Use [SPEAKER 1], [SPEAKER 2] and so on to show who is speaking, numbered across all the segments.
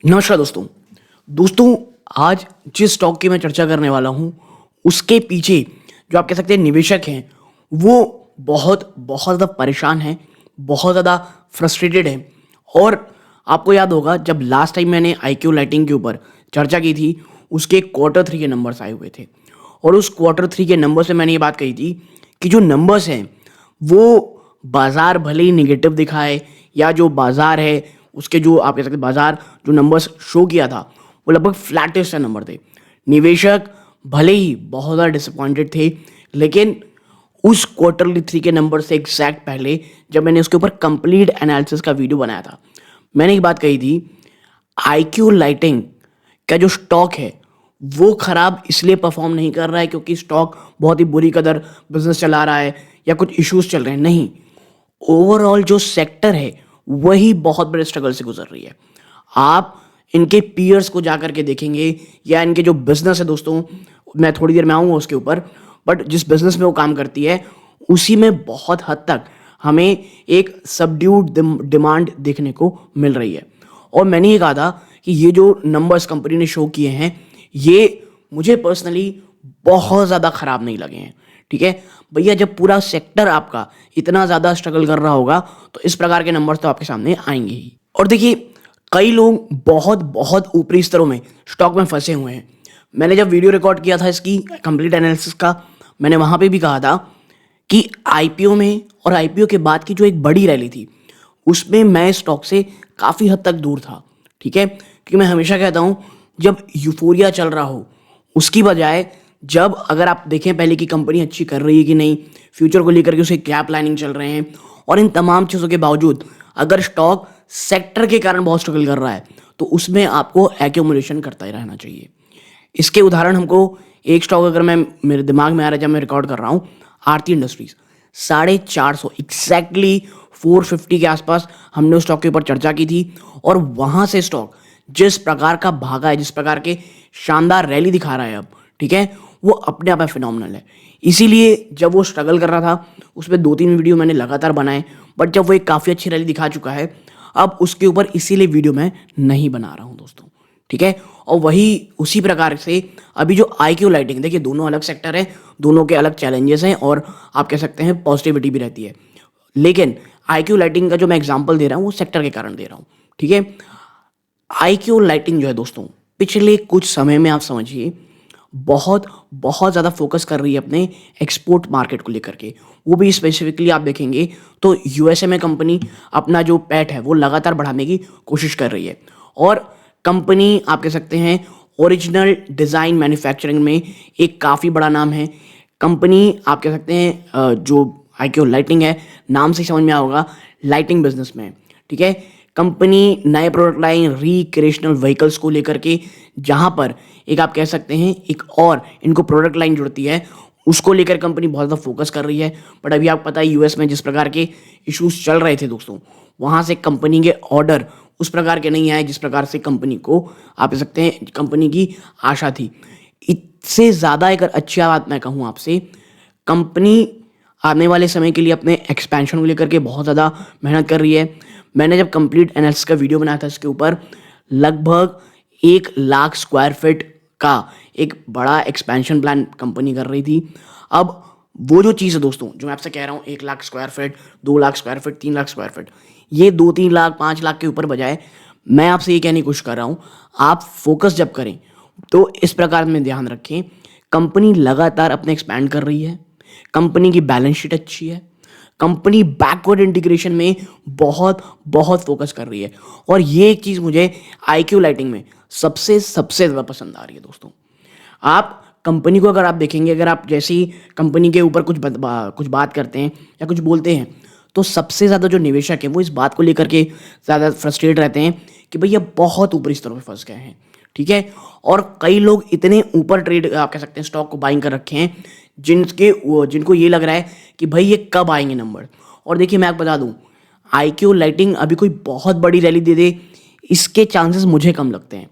[SPEAKER 1] नमस्कार दोस्तों। दोस्तों, आज जिस स्टॉक की मैं चर्चा करने वाला हूँ, उसके पीछे जो आप कह सकते हैं निवेशक हैं, वो बहुत बहुत ज़्यादा परेशान हैं, बहुत ज़्यादा फ्रस्ट्रेटेड हैं। और आपको याद होगा जब लास्ट टाइम मैंने आईक्यू लाइटिंग के ऊपर चर्चा की थी, उसके क्वार्टर 3 के नंबर्स आए हुए थे। और उस क्वार्टर 3 के नंबर से मैंने ये बात कही थी कि जो नंबर्स हैं, वो बाज़ार भले ही नेगेटिव दिखाए या जो बाज़ार है उसके जो आप कह सकते हैं बाज़ार जो नंबर्स शो किया था, वो लगभग फ्लैटिश से नंबर थे। निवेशक भले ही बहुत ज़्यादा डिसअपॉइंटेड थे, लेकिन उस क्वार्टरली 3 के नंबर से एग्जैक्ट पहले जब मैंने उसके ऊपर कंप्लीट एनालिसिस का वीडियो बनाया था, मैंने एक बात कही थी, आईक्यू लाइटिंग का जो स्टॉक है वो खराब इसलिए परफॉर्म नहीं कर रहा है क्योंकि स्टॉक बहुत ही बुरी कदर बिजनेस चला रहा है या कुछ इश्यूज चल रहे हैं। नहीं, ओवरऑल जो सेक्टर है वही बहुत बड़े स्ट्रगल से गुजर रही है। आप इनके पीयर्स को जाकर के देखेंगे या इनके जो बिजनेस है दोस्तों, मैं थोड़ी देर में आऊँगा उसके ऊपर, बट जिस बिजनेस में वो काम करती है उसी में बहुत हद तक हमें एक सबड्यूड डिमांड देखने को मिल रही है। और मैंने ये कहा था कि ये जो नंबर्स कंपनी ने शो किए हैं, ये मुझे पर्सनली बहुत ज़्यादा ख़राब नहीं लगे हैं। ठीक है भैया, जब पूरा सेक्टर आपका इतना ज़्यादा स्ट्रगल कर रहा होगा तो इस प्रकार के नंबर्स तो आपके सामने आएंगे ही। और देखिए, कई लोग बहुत बहुत ऊपरी स्तरों में स्टॉक में फंसे हुए हैं। मैंने जब वीडियो रिकॉर्ड किया था इसकी कंप्लीट एनालिसिस का, मैंने वहाँ पे भी कहा था कि आईपीओ में और आईपीओ के बाद की जो एक बड़ी रैली थी, उसमें मैं स्टॉक से काफ़ी हद तक दूर था। ठीक है, क्योंकि मैं हमेशा कहता हूँ जब यूफोरिया चल रहा हो उसकी बजाय जब अगर आप देखें पहले कि कंपनी अच्छी कर रही है कि नहीं, फ्यूचर को लेकर के उसके क्या प्लानिंग चल रहे हैं, और इन तमाम चीज़ों के बावजूद अगर स्टॉक सेक्टर के कारण बहुत स्ट्रगल कर रहा है तो उसमें आपको एक्यूमुलेशन करता ही रहना चाहिए। इसके उदाहरण हमको एक स्टॉक अगर मैं मेरे दिमाग में आ रहा है जब मैं रिकॉर्ड कर रहा हूँ, आरती इंडस्ट्रीज 450 एग्जैक्टली 450 के आसपास हमने उस स्टॉक के ऊपर चर्चा की थी। और वहाँ से स्टॉक जिस प्रकार का भागा है, जिस प्रकार के शानदार रैली दिखा रहा है अब, ठीक है, वो अपने आप में फिनोमिनल है। इसीलिए जब वो स्ट्रगल कर रहा था उस पर 2-3 वीडियो मैंने लगातार बनाए, बट जब वो एक काफ़ी अच्छी रैली दिखा चुका है, अब उसके ऊपर इसीलिए वीडियो मैं नहीं बना रहा हूँ दोस्तों। ठीक है, और वही उसी प्रकार से अभी जो आईक्यू लाइटिंग, देखिए दोनों अलग सेक्टर है, दोनों के अलग चैलेंजेस हैं और आप कह सकते हैं पॉजिटिविटी भी रहती है। लेकिन आईक्यू लाइटिंग का जो मैं एग्जांपल दे रहा हूँ वो सेक्टर के कारण दे रहा हूँ। ठीक है, आईक्यू लाइटिंग जो है दोस्तों, पिछले कुछ समय में आप समझिए बहुत बहुत ज़्यादा फोकस कर रही है अपने एक्सपोर्ट मार्केट को लेकर के। वो भी स्पेसिफिकली आप देखेंगे तो यूएसए में कंपनी अपना जो पैठ है वो लगातार बढ़ाने की कोशिश कर रही है। और कंपनी आप कह सकते हैं ओरिजिनल डिज़ाइन मैन्युफैक्चरिंग में एक काफ़ी बड़ा नाम है। कंपनी आप कह सकते हैं जो आईक्यू लाइटिंग है, नाम से समझ में आया होगा, लाइटिंग बिजनेस में। ठीक है, कंपनी नए प्रोडक्ट लाइन रिक्रिएशनल व्हीकल्स को लेकर के, जहां पर एक आप कह सकते हैं एक और इनको प्रोडक्ट लाइन जुड़ती है, उसको लेकर कंपनी बहुत ज़्यादा फोकस कर रही है। बट अभी आपको पता है यूएस में जिस प्रकार के इश्यूज चल रहे थे दोस्तों, वहां से कंपनी के ऑर्डर उस प्रकार के नहीं आए जिस प्रकार से कंपनी को आप कह सकते हैं कंपनी की आशा थी। इससे ज़्यादा एक अच्छी बात मैं कहूँ आपसे, कंपनी आने वाले समय के लिए अपने एक्सपेंशन को लेकर के बहुत ज़्यादा मेहनत कर रही है। मैंने जब कंप्लीट एनालिसिस का वीडियो बनाया था इसके ऊपर, लगभग 1 लाख स्क्वायर फीट का एक बड़ा एक्सपेंशन प्लान कंपनी कर रही थी। अब वो जो चीज़ है दोस्तों, जो मैं आपसे कह रहा हूँ, 1 lakh square feet, 2 lakh square feet, 3 lakh square feet, ये 2-3 लाख 5 लाख के ऊपर बजाय मैं आपसे ये कहने की कोशिश कर रहा हूँ, आप फोकस जब करें तो इस प्रकार में ध्यान रखें, कंपनी लगातार अपने एक्सपैंड कर रही है, कंपनी की बैलेंस शीट अच्छी है, कंपनी बैकवर्ड इंटीग्रेशन में बहुत बहुत फोकस कर रही है। और ये एक चीज़ मुझे आईक्यू लाइटिंग में सबसे सबसे ज़्यादा पसंद आ रही है दोस्तों। आप कंपनी को अगर आप देखेंगे, अगर आप जैसे ही कंपनी के ऊपर कुछ बात करते हैं या कुछ बोलते हैं, तो सबसे ज़्यादा जो निवेशक है वो इस बात को लेकर के ज़्यादा फ्रस्ट्रेट रहते हैं कि भैया बहुत ऊपरी स्तरों पे फंस गए हैं। ठीक है, और कई लोग इतने ऊपर ट्रेड आप कह सकते हैं स्टॉक को बाइंग कर रखे हैं जिनको ये लग रहा है कि भाई ये कब आएंगे नंबर। और देखिए मैं आपको बता दूं, आईक्यू लाइटिंग अभी कोई बहुत बड़ी रैली दे दे, इसके चांसेस मुझे कम लगते हैं।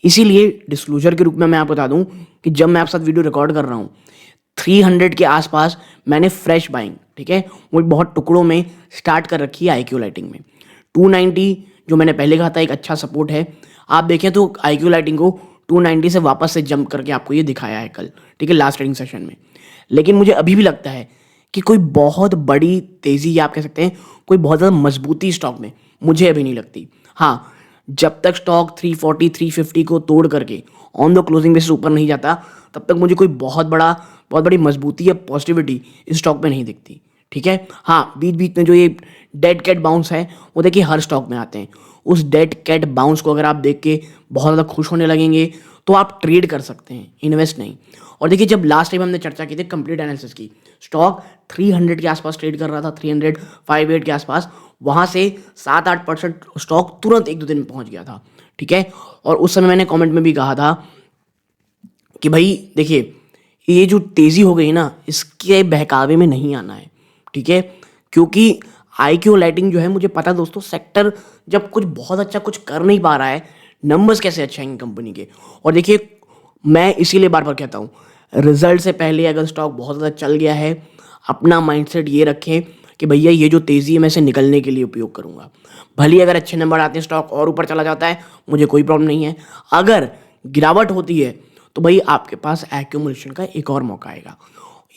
[SPEAKER 1] इसीलिए डिस्क्लोजर के रूप में मैं आपको बता दूं कि जब मैं आपके साथ वीडियो रिकॉर्ड कर रहा हूँ, 300 के आसपास मैंने फ्रेश बाइंग, ठीक है, वो बहुत टुकड़ों में स्टार्ट कर रखी है आईक्यू लाइटिंग में। 290 जो मैंने पहले कहा था एक अच्छा सपोर्ट है। आप देखें तो IQ लाइटिंग को 290 से वापस से जंप करके आपको ये दिखाया है कल, ठीक है, लास्ट ट्रेडिंग सेशन में। लेकिन मुझे अभी भी लगता है कि कोई बहुत बड़ी तेज़ी, या आप कह सकते हैं कोई बहुत ज़्यादा मजबूती स्टॉक में मुझे अभी नहीं लगती। हाँ, जब तक स्टॉक 340 350 को तोड़ करके ऑन द क्लोजिंग बेसिस ऊपर नहीं जाता, तब तक मुझे कोई बहुत बड़ी मजबूती या पॉजिटिविटी इस स्टॉक में नहीं दिखती, ठीक है। हाँ, बीच बीच में जो ये डेड कैट बाउंस है वो देखिए हर स्टॉक में आते हैं। उस डेड कैट बाउंस को अगर आप देख के बहुत ज़्यादा खुश होने लगेंगे तो आप ट्रेड कर सकते हैं, इन्वेस्ट नहीं। और देखिए, जब लास्ट टाइम हमने चर्चा की थी कंप्लीट एनालिसिस की, स्टॉक 300 के आसपास ट्रेड कर रहा था, 358 के आसपास, वहाँ से 7-8% स्टॉक तुरंत 1-2 दिन में पहुँच गया था, ठीक है। और उस समय मैंने कमेंट में भी कहा था कि भाई देखिए, ये जो तेज़ी हो गई ना, इसके बहकावे में नहीं आना है, ठीक है। क्योंकि IQ लाइटिंग जो है, मुझे पता है दोस्तों, सेक्टर जब कुछ बहुत अच्छा कुछ कर नहीं पा रहा है, नंबर्स कैसे अच्छे आएंगे कंपनी के। और देखिए, मैं इसीलिए बार बार कहता हूँ, रिजल्ट से पहले अगर स्टॉक बहुत ज़्यादा चल गया है, अपना माइंडसेट ये रखें कि भैया ये जो तेज़ी है मैं इसे निकलने के लिए उपयोग करूँगा। भले ही अगर अच्छे नंबर आते हैं, स्टॉक और ऊपर चला जाता है, मुझे कोई प्रॉब्लम नहीं है। अगर गिरावट होती है तो भाई आपके पास एक्यूमुलेशन का एक और मौका आएगा।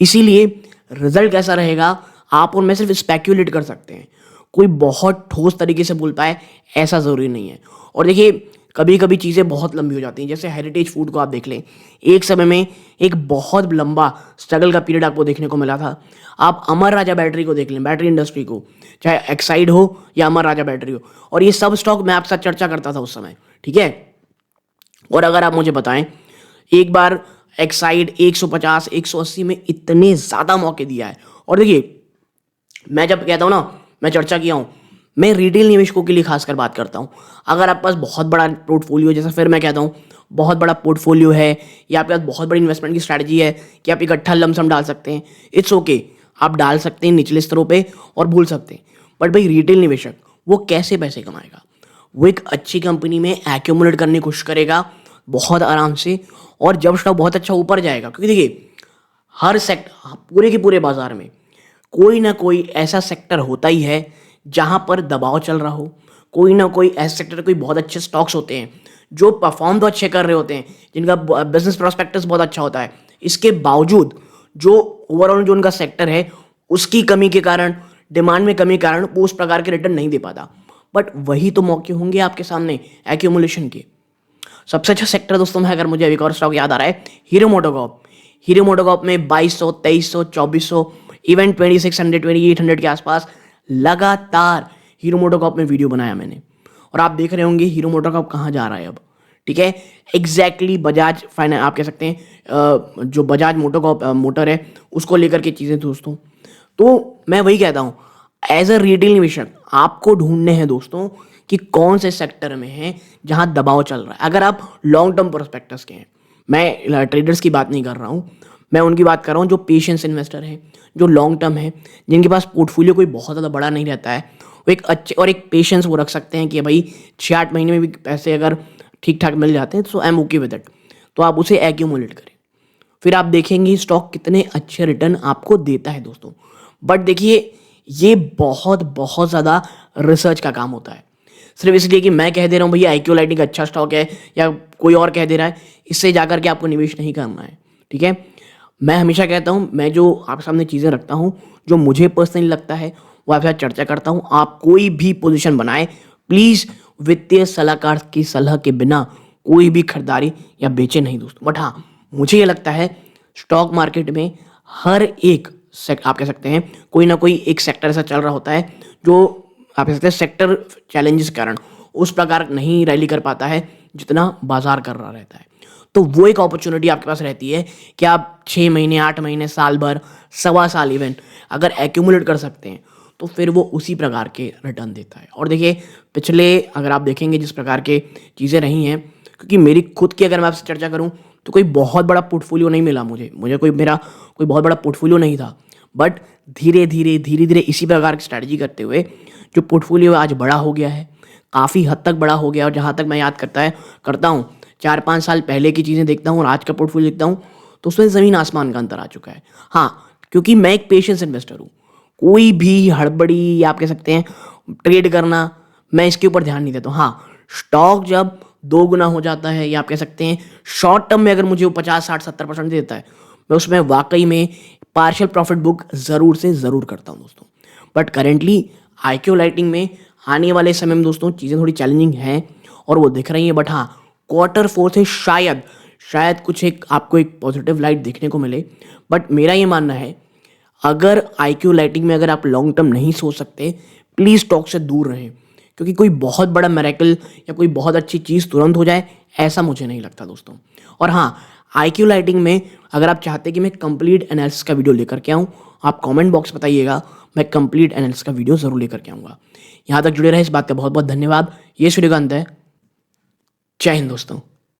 [SPEAKER 1] इसीलिए रिजल्ट कैसा रहेगा आप उनमें सिर्फ स्पेक्यूलेट कर सकते हैं, कोई बहुत ठोस तरीके से बोल पाए ऐसा ज़रूरी नहीं है। और देखिए, कभी कभी चीज़ें बहुत लंबी हो जाती हैं, जैसे हेरिटेज फूड को आप देख लें, एक समय में एक बहुत लंबा स्ट्रगल का पीरियड आपको देखने को मिला था। आप अमर राजा बैटरी को देख लें, बैटरी इंडस्ट्री को, चाहे एक्साइड हो या अमर राजा बैटरी हो, और ये सब स्टॉक मैं आपके साथ चर्चा करता था उस समय, ठीक है। और अगर आप मुझे बताएं, एक बार एक्साइड 150 180 में इतने ज़्यादा मौके दिया है। और देखिए, मैं जब कहता हूँ ना, मैं चर्चा किया हूँ, मैं रिटेल निवेशकों के लिए खासकर बात करता हूँ। अगर आपके पास बहुत बड़ा पोर्टफोलियो, जैसा फिर मैं कहता हूँ, बहुत बड़ा पोर्टफोलियो है या आपके पास बहुत बड़ी इन्वेस्टमेंट की स्ट्रैटेजी है कि आप इकट्ठा लमसम डाल सकते हैं, इट्स ओके, आप डाल सकते हैं निचले स्तरों पे और भूल सकते हैं। बट भाई, रिटेल निवेशक वो कैसे पैसे कमाएगा? वो एक अच्छी कंपनी में एक्यूमुलेट करने की कोशिश करेगा बहुत आराम से, और जब स्टॉक बहुत अच्छा ऊपर जाएगा, क्योंकि देखिए हर सेक्टर, पूरे के पूरे बाजार में कोई ना कोई ऐसा सेक्टर होता ही है जहां पर दबाव चल रहा हो। कोई ना कोई ऐसे सेक्टर, कोई बहुत अच्छे स्टॉक्स होते हैं जो परफॉर्म तो अच्छे कर रहे होते हैं, जिनका बिजनेस प्रोस्पेक्टस बहुत अच्छा होता है, इसके बावजूद जो ओवरऑल जो उनका सेक्टर है उसकी कमी के कारण, डिमांड में कमी के कारण वो उस प्रकार के रिटर्न नहीं दे पाता। बट वही तो मौके होंगे आपके सामने एक्यूमुलेशन के। सबसे अच्छा सेक्टर दोस्तों में, अगर मुझे एक और स्टॉक याद आ रहा है, हीरो मोटोकॉर्प। हीरो मोटोकॉर्प में 2200 2300 2400 इवन 2600 2800 के आसपास लगातार हीरो मोटोकॉर्प में वीडियो बनाया मैंने। और आप देख रहे होंगे हीरो मोटोकॉर्प कहाँ जा रहा है अब, ठीक है। एग्जैक्टली बजाज फाइनेंस, आप कह सकते हैं जो बजाज मोटोकॉर्प मोटर है उसको लेकर के चीज़ें दोस्तों। तो मैं वही कहता हूँ, एज अ रिटेल निवेशक आपको ढूंढने हैं दोस्तों कि कौन से सेक्टर में है जहां दबाव चल रहा है। अगर आप लॉन्ग टर्म प्रोस्पेक्टस के हैं, मैं ट्रेडर्स की बात नहीं कर रहा हूं, मैं उनकी बात कर रहा हूं जो पेशेंस इन्वेस्टर हैं, जो लॉन्ग टर्म है, जिनके पास पोर्टफोलियो कोई बहुत ज़्यादा बड़ा नहीं रहता है, वो एक अच्छे और एक पेशेंस वो रख सकते हैं कि भाई 6-8 महीने में भी पैसे अगर ठीक ठाक मिल जाते हैं तो I am okay with it. तो आप उसे एक्यूमुलेट करें, फिर आप देखेंगे स्टॉक कितने अच्छे रिटर्न आपको देता है दोस्तों। बट देखिए, ये बहुत बहुत ज़्यादा रिसर्च का काम होता है। सिर्फ इसलिए कि मैं कह दे रहा हूँ भैया IQ लाइटिंग अच्छा स्टॉक है, या कोई और कह दे रहा है, इससे जाकर के आपको निवेश नहीं करना है, ठीक है। मैं हमेशा कहता हूँ, मैं जो आपके सामने चीज़ें रखता हूँ, जो मुझे पर्सनली लगता है वो आपके साथ चर्चा करता हूँ। आप कोई भी पोजीशन बनाए, प्लीज़ वित्तीय सलाहकार की सलाह के बिना कोई भी खरीदारी या बेचे नहीं दोस्तों। बट हाँ, मुझे ये लगता है स्टॉक मार्केट में हर एक आप कह सकते हैं कोई ना कोई एक सेक्टर ऐसा चल रहा होता है जो आप कह सकते हैं सेक्टर चैलेंजेस के कारण उस प्रकार नहीं रैली कर पाता है जितना बाजार कर रहा रहता है। तो वो एक अपॉर्चुनिटी आपके पास रहती है कि आप 6 महीने 8 महीने साल भर सवा साल इवेंट अगर एक्यूमुलेट कर सकते हैं तो फिर वो उसी प्रकार के रिटर्न देता है। और देखिए, पिछले अगर आप देखेंगे जिस प्रकार के चीज़ें रही हैं, क्योंकि मेरी खुद की अगर मैं आपसे चर्चा करूं तो कोई बहुत बड़ा पोर्टफोलियो नहीं मिला मुझे कोई बहुत बड़ा पोर्टफोलियो नहीं था। बट धीरे धीरे इसी प्रकार की स्ट्रैटेजी करते हुए जो पोर्टफोलियो आज बड़ा हो गया है, काफ़ी हद तक बड़ा हो गया। और जहाँ तक मैं याद करता हूँ 4-5 साल पहले की चीज़ें देखता हूँ और आज का पोर्टफोलियो देखता हूँ तो उसमें ज़मीन आसमान का अंतर आ चुका है। हाँ, क्योंकि मैं एक पेशेंस इन्वेस्टर हूँ, कोई भी हड़बड़ी या आप कह सकते हैं ट्रेड करना, मैं इसके ऊपर ध्यान नहीं देता हूँ। हाँ, स्टॉक जब 2 गुना हो जाता है, या आप कह सकते हैं शॉर्ट टर्म में अगर मुझे वो 50, 60, 70% देता है, मैं उसमें वाकई में पार्शियल प्रॉफिट बुक ज़रूर से ज़रूर करता हूँ दोस्तों। बट करेंटली आईक्यू लाइटिंग में आने वाले समय में दोस्तों चीज़ें थोड़ी चैलेंजिंग हैं और वो दिख रही हैं। बट हाँ, क्वार्टर फोर से शायद कुछ एक आपको एक पॉजिटिव लाइट देखने को मिले। बट मेरा ये मानना है, अगर आईक्यू लाइटिंग में अगर आप लॉन्ग टर्म नहीं सोच सकते, प्लीज़ स्टॉक से दूर रहें, क्योंकि कोई बहुत बड़ा मिरेकल या कोई बहुत अच्छी चीज़ तुरंत हो जाए, ऐसा मुझे नहीं लगता दोस्तों। और हाँ, आईक्यू लाइटिंग में अगर आप चाहते हैं कि मैं कंप्लीट एनालिसिस का वीडियो लेकर के आऊँ, आप कमेंट बॉक्स बताइएगा, मैं कंप्लीट एनालिसिस का वीडियो ज़रूर लेकर के आऊँगा। यहाँ तक जुड़े रहे, इस बात का बहुत बहुत धन्यवाद। ये इस वीडियो का अंत है। जय हिंद दोस्तों।